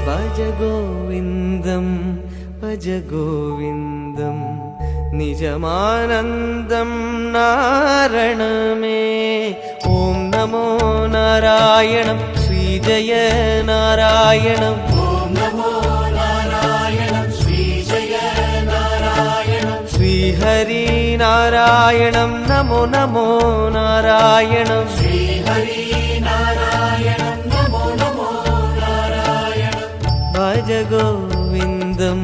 भज गोविन्दं भज गोविन्दं निजमानन्दं नारणमे। ॐ नमो नारायणं श्रीजय नारायणम्। ॐ नमो नारायणं श्रीजय नारायणं। श्रीहरि नारायणं नमो नमो नारायणं। श्रीहरि नारायणं नमो नमो नारायणं। भज गोविन्दं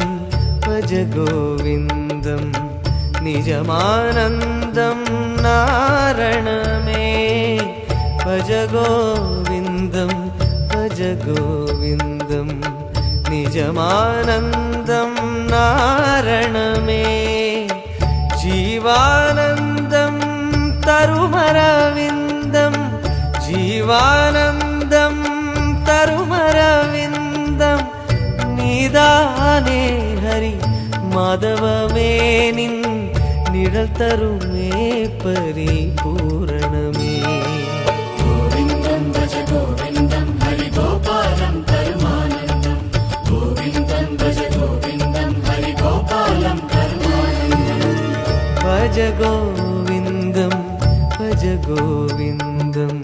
भज गोविन्दं निजमानन्दं नारणमे। भज गोविन्दं भज गोविन्दं निजमानन्दं नारणमे। जीवानन्दं तरुमरविन्दं जीवानन्दं तरुमरविन्दं நீதானே ஹரி மாதவமே நின் நிழல் தருமே பரிபூரணமே। गोविन्दं भज गोविन्दं हरि गोपालं परमानन्दं। गोविन्दं भज गोविन्दं हरि गोपालं परमानन्दं। भज गोविन्दं भज गोविन्दं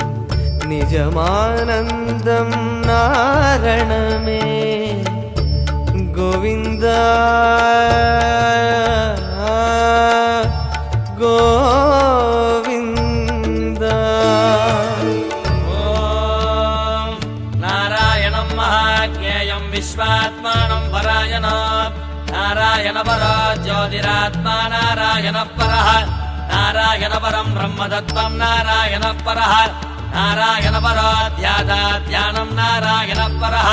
निजमानन्दं नारणमे। गोविन्द गोविन्द। ॐ नारायणं महाज्ञेयं विश्वात्मानं परायणात् नारायणपरो ज्योतिरात्मा नारायणः परः नारायणपरं ब्रह्मतत्त्वं नारायणः परः नारायणपरो ध्यानं नारायणः परः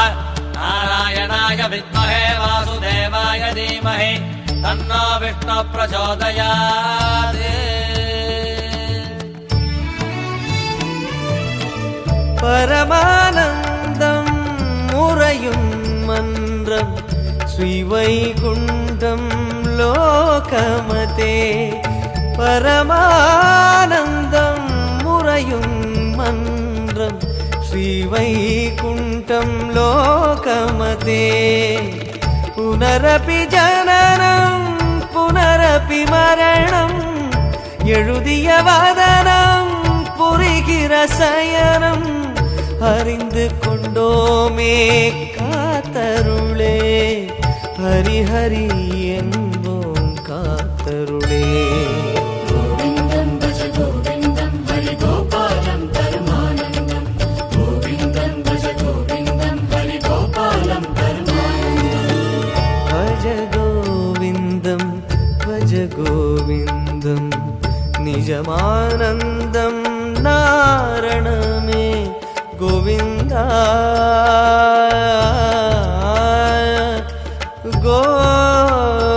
नारायणाय विद्महे वासुदेवाय धीमहि तन्नो विष्णुः प्रचोदयात्। परमानन्दं मुरयुं मन्द्रं श्रीवैकुण्ठं लोकमते। परमानन्दं मुरयुं मन्द्रं श्रीवैकुण्ठं लोकमते। पुनरपि जननं पुनरपि मरणं எழுதிய வதனம் புரிகிற சயனம் அறிந்து கொண்டோமே காத்தருளே ஹரி ஹரி என்போம் காத்தருளே। गोविन्दं भज गोविन्दं हरि गोपालं परमानन्दं। गोविन्दं भज गोविन्दं हरि गोपालं परमानन्दं। भज गोविन्दं भज गोविन्दं निजमानन्दं नारणमे। गोविन्द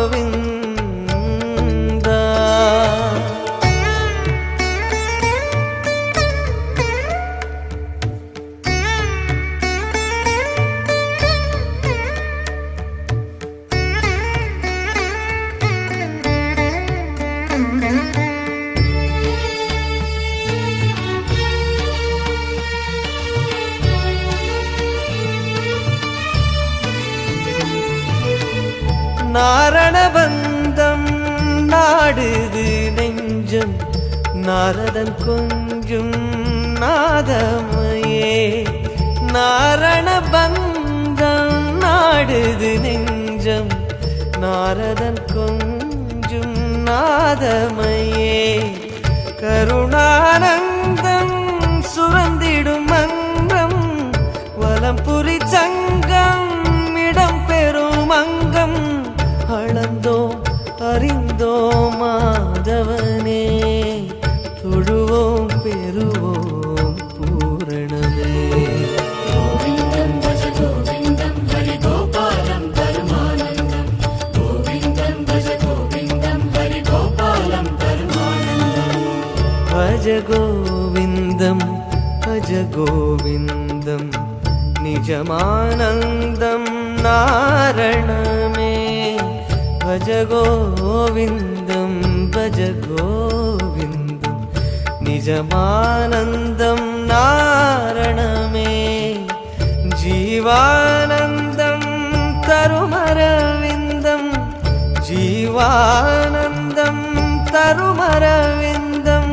गोविन्द। நாரணபந்தம் நாடுது நெஞ்சம் நாரதன் கொஞ்சும் நாதமயே. நாரணபந்தம் நாடுது நெஞ்சம் நாரதன் கொஞ்சும் நாதமயே. கருணானந்தம் சுரந்திடும் மன்றம் வலம்புரி சங்கம் இடம் பெறும் அங்கம் அளந்தோம் அறிந்தோம் மாதவனே தொழுவோம் பெறுவோம் பூரணமே. गोविन्दं भज गोविन्दं हरि गोपालं परमानन्दं। गोविन्दं भज गोविन्दं हरि गोपालं परमानन्दं। भज गोविन्दं भज गोविन्दं निजमानन्दं नारणमे। भज गोविन्दं भज गोविन्दं निजमानन्दं नारणमे। जीवानन्दं அரவிந்தம்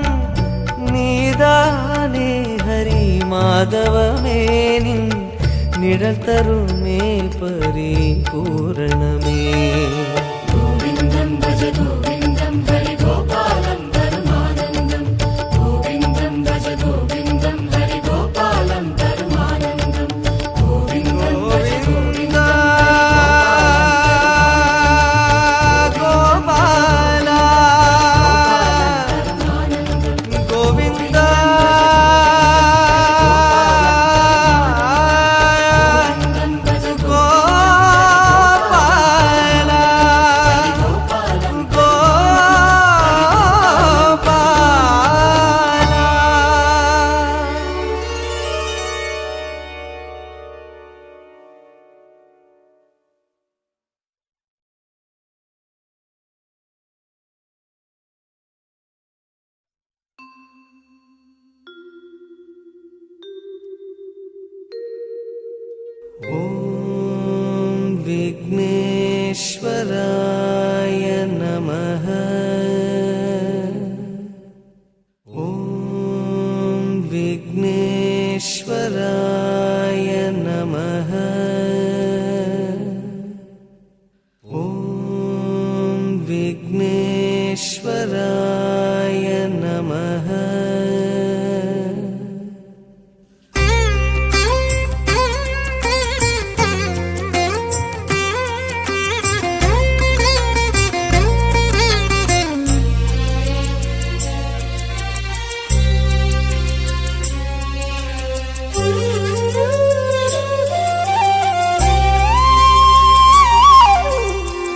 நீதானே ஹரி மாதவமே நின் நிழல் தருமே பரிபூரணமே கோவிந்தம் பஜ கோவிந்தம் ஹரி கோபாலம் தருமானந்தம் கோவிந்தம் பஜ கோவிந்தம் ஹரி கோபாலம் தருமானந்தம் கோவிந்தம் பஜ ॐ विघ्नेश्वराय नमः ॐ विघ्नेश्वराय नमः ॐ विघ्नेश्वराय नमः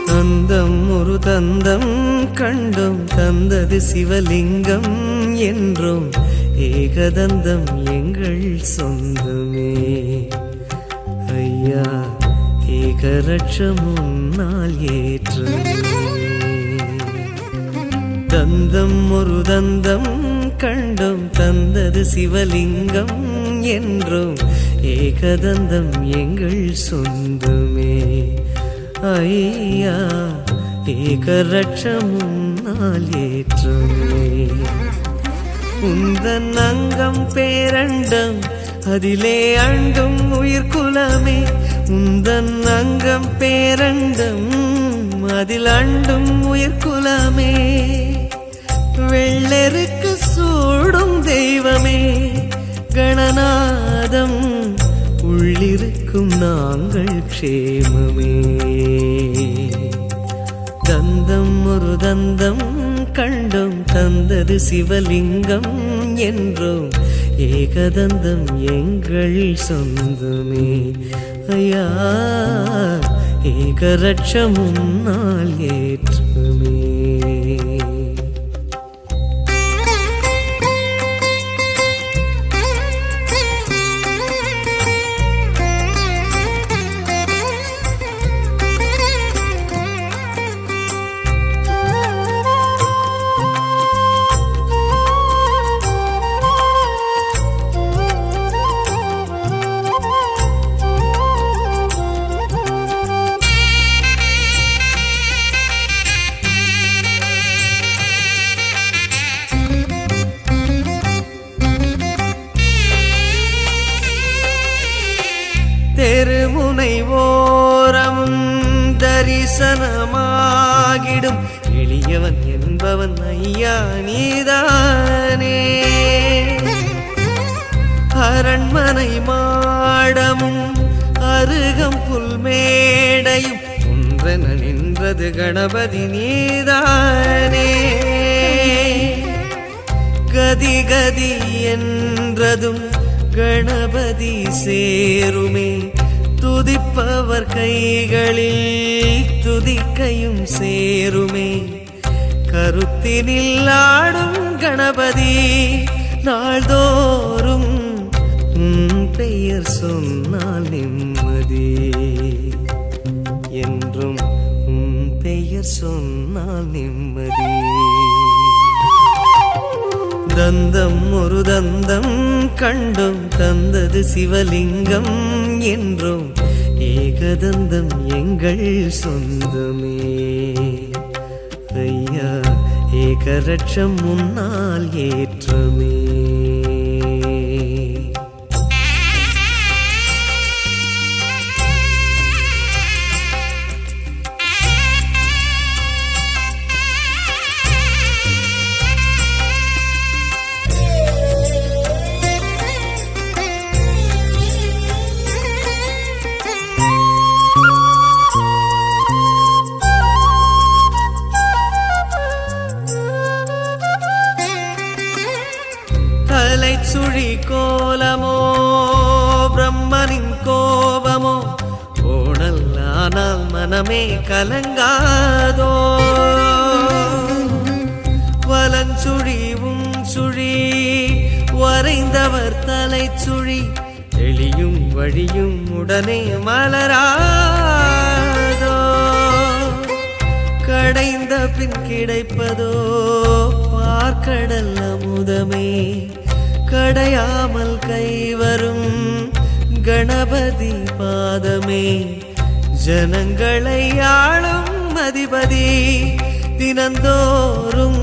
தந்தம் ஒரு தந்தம் கண்டும் தந்தது சிவலிங்கம் என்றும் ஏகதந்தம் எங்கள் சொந்தமே ஐயா ஏகரட்சம் உன்னால் ஏற்றமே தந்தம் ஒரு தந்தம் கண்டும் தந்தது சிவலிங்கம் என்றும் ஏகதந்தம் எங்கள் சொந்தமே ஐயா ஏகரட்சம் உன்னால் ஏற்றமே உந்தன் அங்கம் பேரண்டம் அதிலே அண்டும் உயிர்குலமே உந்தன் அங்கம் பேரண்டம் அதில் அண்டும் உயிர்குலமே வெள்ளெருக்கு சூடும் தெய்வமே கணநாதம் உள்ளிருக்கும் நாங்கள் க்ஷேமமே தந்தம் ஒரு தந்தம் கண்டும் தந்தது சிவலிங்கம் என்றும் ஏகதந்தம் எங்கள் சொந்தமே ஐயா ஏகரட்சம் உன்னால் ஏற்றமே தெருமுனை ஓரமும் தரிசனமாகிடும் எளியவன் என்பவன் ஐயா நீதானே அரண்மனை மாடமும் அருகம் புல்மேடையும் ஒன்றென நின்றது கணபதி நீதானே கதி கதி என்றதும் கணபதி சேருமே துதிப்பவர் கைகளில் துதிக்கையும் சேருமே கருத்தினில் ஆடும் கணபதி நாள்தோறும் உன் பெயர் சொன்னால் நிம்மதி என்றும் உன் பெயர் சொன்னால் நிம்மதி தந்தம் ஒரு தந்தம் கண்டும் தந்தது சிவலிங்கம் என்றும் ஏகதந்தம் எங்கள் சொந்தமே ஐயா ஏகரட்சம் முன்னால் ஏற்றமே. சுழி கோலமோ பிரம்மனின் கோபமோ ஓணல்லானால் மனமே கலங்காதோ. வலஞ்சுழி சுழி வரைந்தவர் தலை சுழி எளியும் வழியும் உடனே மலராதோ. கடைந்த பின் கிடைப்பதோ பார்க்கடல் அமுதமே கடையாமல் கைவரும் கணபதி பாதமே. ஜனங்களை ஆளும் அதிபதி தினந்தோறும்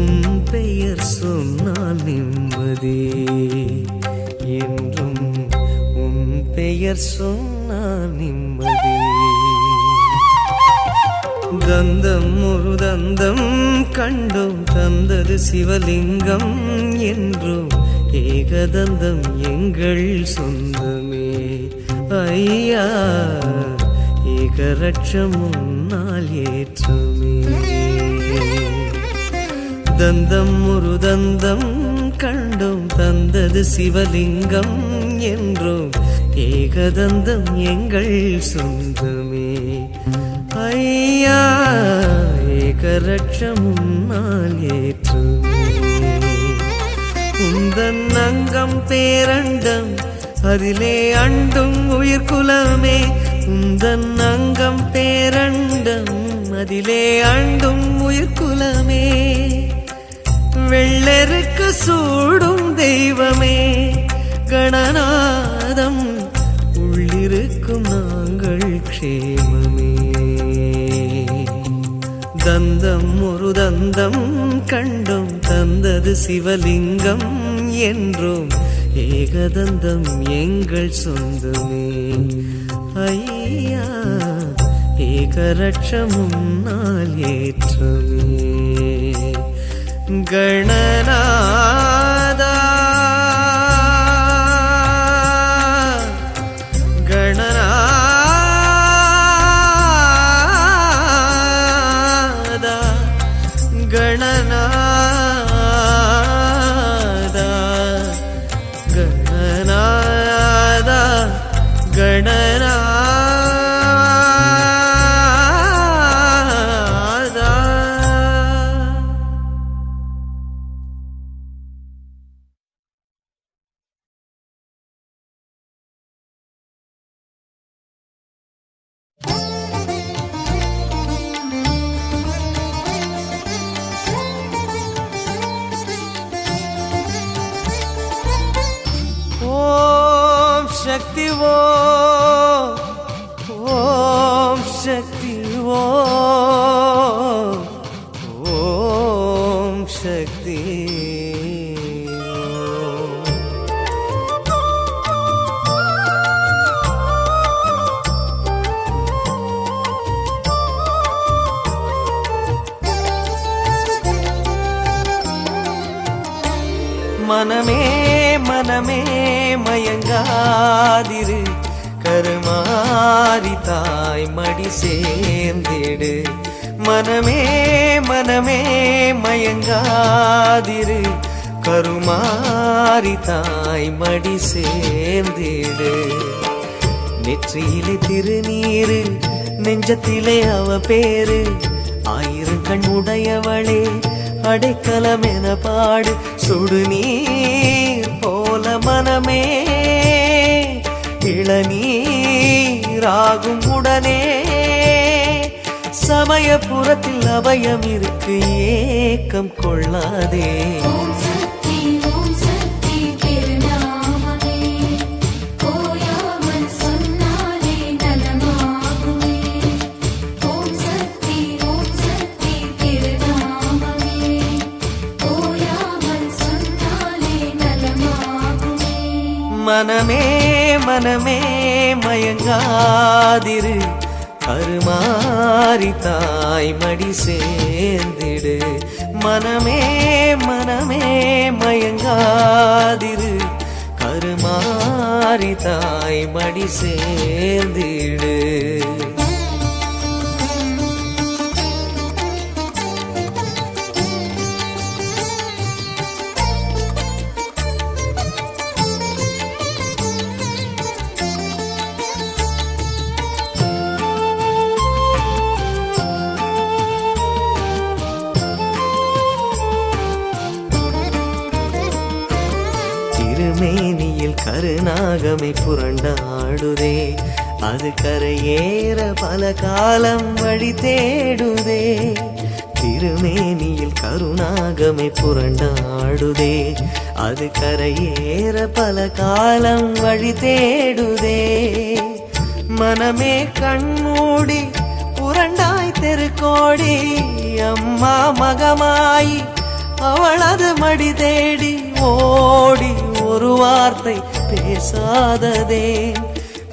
உன் பெயர் சொன்னால் நிம்மதி என்றும் உன் பெயர் சொன்னால் நிம்மதி. தந்தம் ஒரு தந்தம் கண்டோம் தந்தது சிவலிங்கம் என்றும் ஏகதந்தம் எங்கள் சொந்தமே. ஐயா ஏகரட்சம் முன்னால் ஏற்றமே. தந்தம் ஒரு தந்தம் கண்டோம் தந்தது சிவலிங்கம் என்றும் ஏகதந்தம் எங்கள் சொந்தமே. ஐயா ஏகரட்சம் முன்னால் ஏற்றுமே. உந்தன் அங்கம் பேரண்டம் அதிலே அண்டும் உயிர்குலமே. உந்தன் அங்கம் பேரண்டம் அதிலே அண்டும் உயிர்குலமே. வெள்ளெருக்கு சூடும் தெய்வமே கணநாதம் உள்ளிருக்கும் நாங்கள் க்ஷேமமே. தந்தம் ஒரு தந்தம் கண்டோம் தந்தது சிவலிங்கம் என்றும் ஏகதந்தம் எங்கள் சொந்தமே. ஐயா ஏகரட்சம் முன்னால் ஏற்றமே. கணநாதா शक्ति वो ओम शक्ति वो ओम शक्ति मनमे मनमे மயங்காதிரு கருமாரி தாய் மடி சேர்ந்திடு. மனமே மனமே மயங்காதிரு கருமாரி தாய் மடி சேர்ந்திடு. நெற்றியிலே திருநீரு நெஞ்சத்திலே அவ பேரு ஆயிரம் கண் உடையவளே அடைக்கலம் என பாடு. சுடுநீர் போல மனமே இளநீராகும் உடனே. சமயபுரத்தில் அபயம் இருக்கு ஏக்கம் கொள்ளாதே. மனமே மனமே மயங்காதிரு கருமாரி தாய் மடி சேர்ந்திடு மனமே மனமே மயங்காதிரு கருமாரி தாய் மடி சேர்ந்திடு திருமேனியில் கருநாகமை புரண்டாடுதே அது கரையேற பல காலம் வழி தேடுதே திருமேனியில் கருநாகமை புரண்டாடுதே அது கரையேற பல காலம் வழி தேடுதே மனமே கண்மூடி புரண்டாய் தெருக்கோடி அம்மா மகமாயி அவளது மடி தேடி ஓடி ஒரு வார்த்தை பேசாததே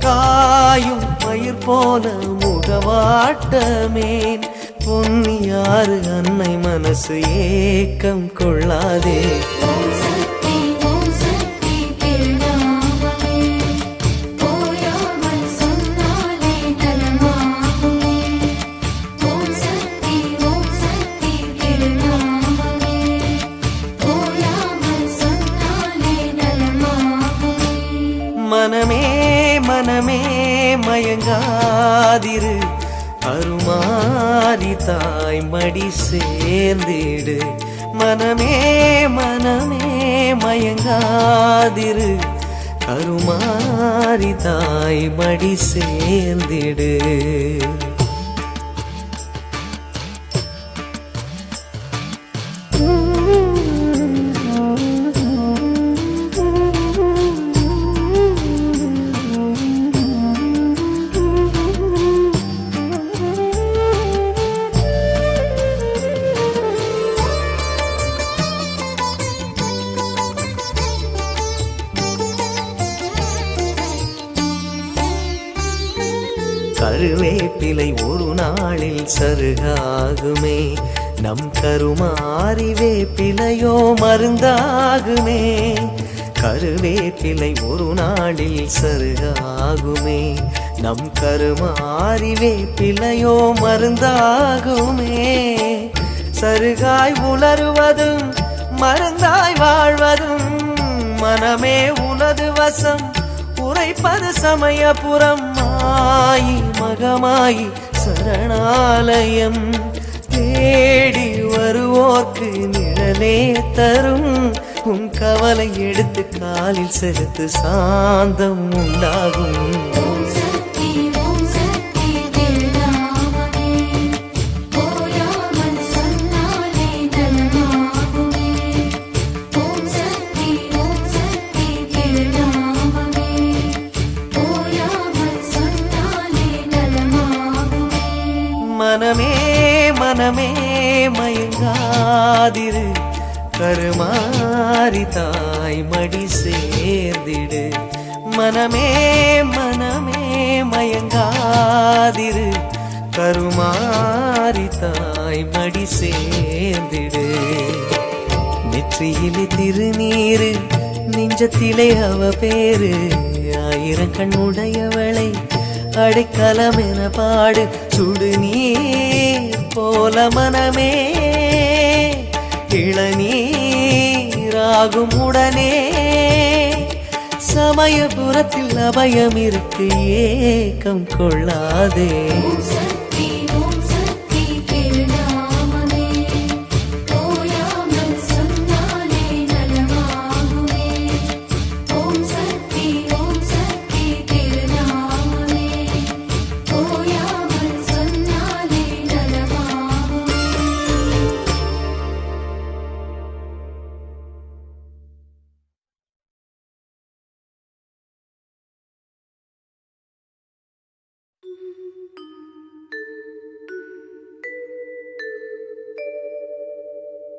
காயும் பயிர் போல முகவாட்டமேன் பொன்னியாறு அன்னை மனசு ஏக்கம் கொள்ளாதே மனமே மனமே மயங்காதிரு கருமாரி தாய் மடி சேர்ந்திடு மனமே மனமே மயங்காதிரு கருமாரி தாய் மடி சேர்ந்திடு கருவேப்பிலை ஒரு நாளில் சருகாகுமே நம் கருமாரி வேப்பிலையோ மருந்தாகுமே கருவேப்பிலை ஒரு நாளில் சருகாகுமே நம் கருமாரி வேப்பிலையோ மருந்தாகுமே சருகாய் உலருவதும் மருந்தாய் வாழ்வதும் மனமே உனது வசம் உரைப்பது சமயபுரம் மாயி மகமாயி சரணாலயம் தேடி வருவோர்க்கு நிழலே தரும் உன் கவலை எடுத்து காலில் செலுத்து சாந்தம் உண்டாகும் மனமே மனமே மயங்காதிரு கருமாரி தாய் மடி சேர்ந்திடு மனமே மனமே மயங்காதிரு கருமாரி தாய் மடி சேர்ந்திடு நெற்றியிலே திருநீரு நெஞ்சத்திலே அவ பேரு ஆயிரம் கண்ணுடையவளை அடைக்கலம் என பாடு சுடுநீர் போல மனமே இளநீராகும் உடனே சமயபுரத்தில் அபயம் இருக்கு ஏக்கம் கொள்ளாதே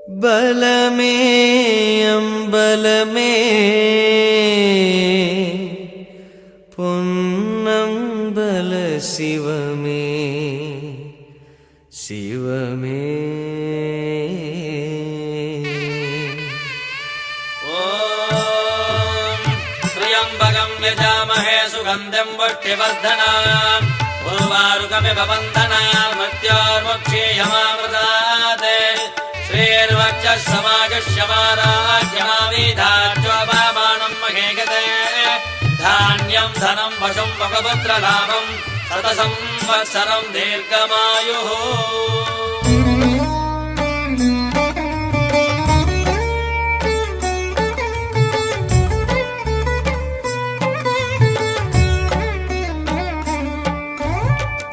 பலமே அம்பலமே பொன்னம்பல சிவமே சிவமே त्र्यम्बकम् यजामहे सुगन्धिम् पुष्टिवर्धनाम् उर्वारुकमिव बन्धनान् मृत्योर्मुक्षीयमामृतात् श्रीर्वक्षः समागस्यमाराज्यमावीधार्चोपमानम् महे गते धान्यम् धनम् वशम् वकपुत्रलाभम् शतसंवत्सरम् दीर्घमायुः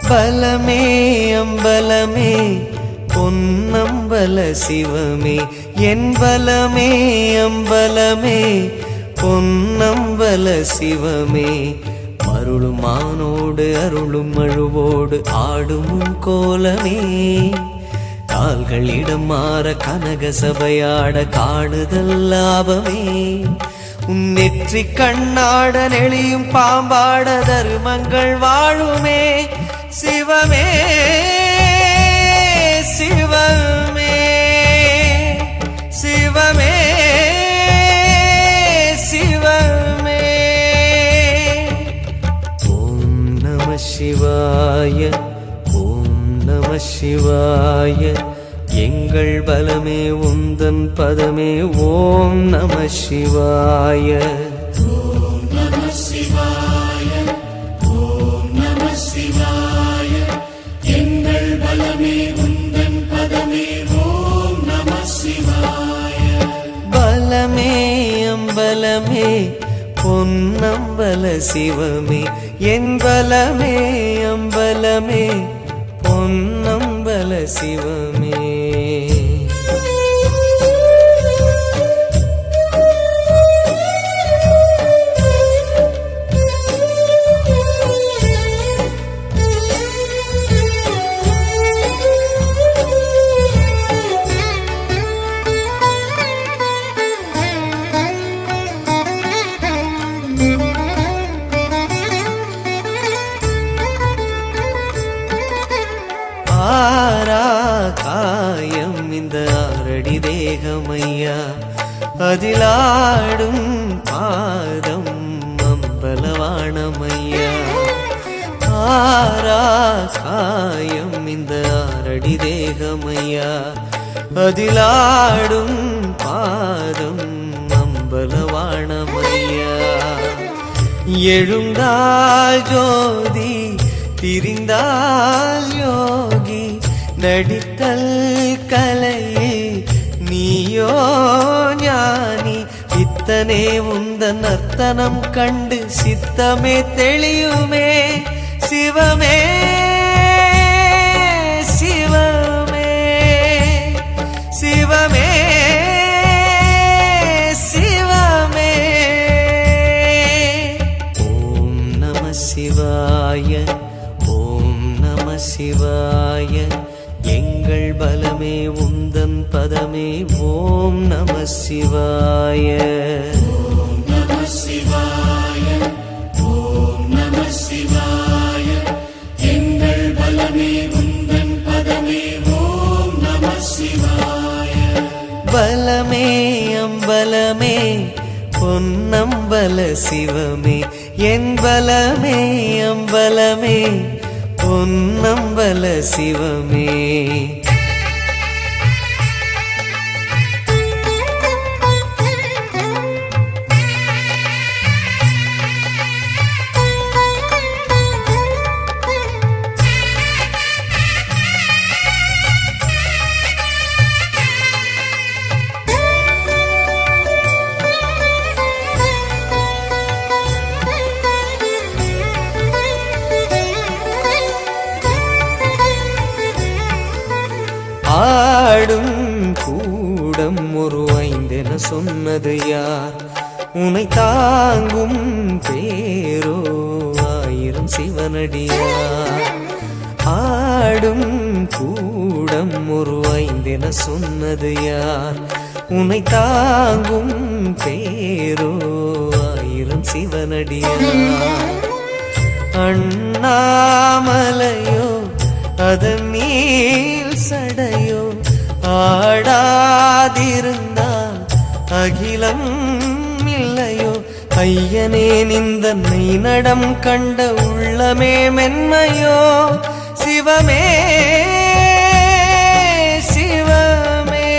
பலமே அம்பலமே பொன்னம்பல சிவமே என் பலமே அம்பலமே பொன்னம்பல சிவமே மருளும் மானோடு அருளும் அழுவோடு ஆடும் கோலமே கால்களிடம் மாற கனக சபையாட காணுதல் லாபமே உன் நெற்றி கண்ணாட நெளியும் பாம்பாட தர்மங்கள் வாழுமே சிவமே சிவமே சிவமே சிவமே ஓம் நம சிவாய ஓம் நம சிவாய எங்கள் பலமே உந்தன் பதமே ஓம் நம சிவாய ஓம் நம சிவாய ஓம் நம சிவாய எங்கள் பலமே உந்தன் பதமே ஓம் நம சிவாய பலமே அம்பலமே பொன்னம்பல சிவமே என் பலமே அம்பலமே பொன்னம்பல சிவமே காயம் இந்த ஆரடி தேகமையா அதிலாடும் பாதம் அம்பலவாணமையா காயம் இந்த ஆரடி தேகமையா அதிலாடும் பாதம் அம்பலவாணமையா எழுந்தால் ஜோதி திரிந்தால் யோகி நடித்தல் கலையில் நீயோ ஞானி இத்தனே உந்தன் நர்த்தனம் கண்டு சித்தமே தெளியுமே சிவமே சிவமே சிவமே சிவமே ஓம் நம சிவாய ஓம் நம சிவாய எங்கள் பலமே உந்தன் பதமே ஓம் நம சிவாய ஓம் நம சிவாய ஓம் நம சிவாய எங்கள் பலமே உந்தன் பதமே ஓம் நம சிவாய பலமே அம்பலமே பொன்னம்பல சிவமே என் பலமே அம்பலமே பொன்னம்பல சிவமே ஆடும் கூடம் ஒரு ஐந்தென சொன்னது யார் உனை தாங்கும் பேரோ ஆயிரம் சிவனடியார் ஆடும் கூடம் உருவாய்ந்தென சொன்னது யார்? உன்னை தாங்கும் பேரோ ஆயிரம் சிவனடியார். அண்ணாமலையோ அதன் நீள் சடையோ ஆடாதிருந்தால் அகிலம் இல்லையோ. ஐயனே நிந்தன்னை நடம் கண்ட உள்ளமே மென்மையோ. சிவமே சிவமே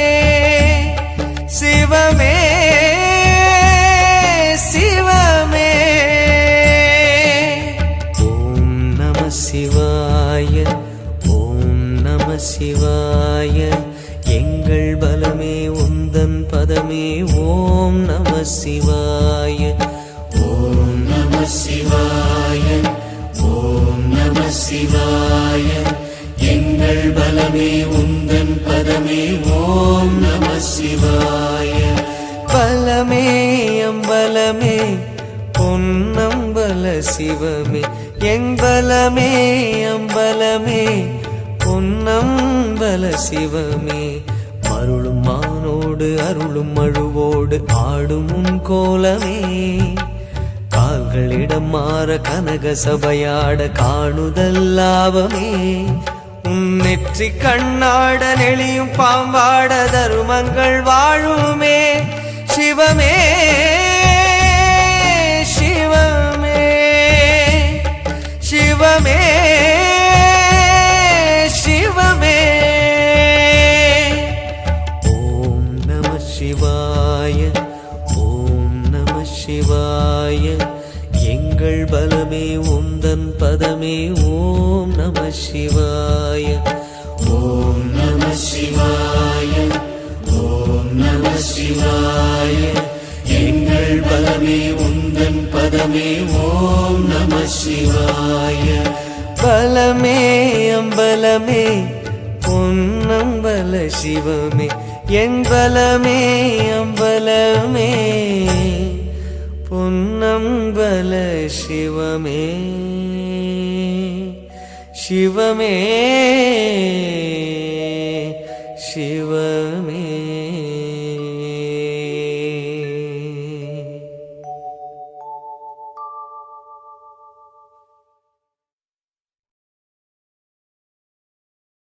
சிவமே சிவமே. ஓம் நம சிவாய ஓம் நம சிவாய. எங்கள் பலமே உந்தன் பதமே. ஓம் நம சிவாய ஓம் நம சிவாய ஓம் நம சிவாய. எங்கள் பலமே உந்தன் பதமே. ஓம் நம சிவாய. பலமே அம்பலமே பொன்னம்பல சிவமே. எம்பலமே அம்பலமே பொன்னம்பல சிவமே. அருளும் மானோடு அருளும் அழுவோடு ஆடும் உன் கோலமே. கால்களிடம் மாற கனக சபையாட காணுதல் லாபமே. உன் நெற்றி கண்ணாட நெளியும் பாம்பாட தருமங்கள் வாழுமே. சிவமே சிவமே சிவமே சிவமே. ஓம் நம சிவாய ஓம் நம சிவாய. எங்கள் பலமே உந்தன் பதமே. ஓம் நம சிவாய ஓம் நம சிவாய ஓம் நம சிவாய. எங்கள் பலமே உந்தன் பதமே. ஓம் நம சிவாய. பலமே அம்பலமே பொன்னம்பல சிவமே. என் பலமே அம்பலமே பொன்னம்பல சிவமே சிவமே.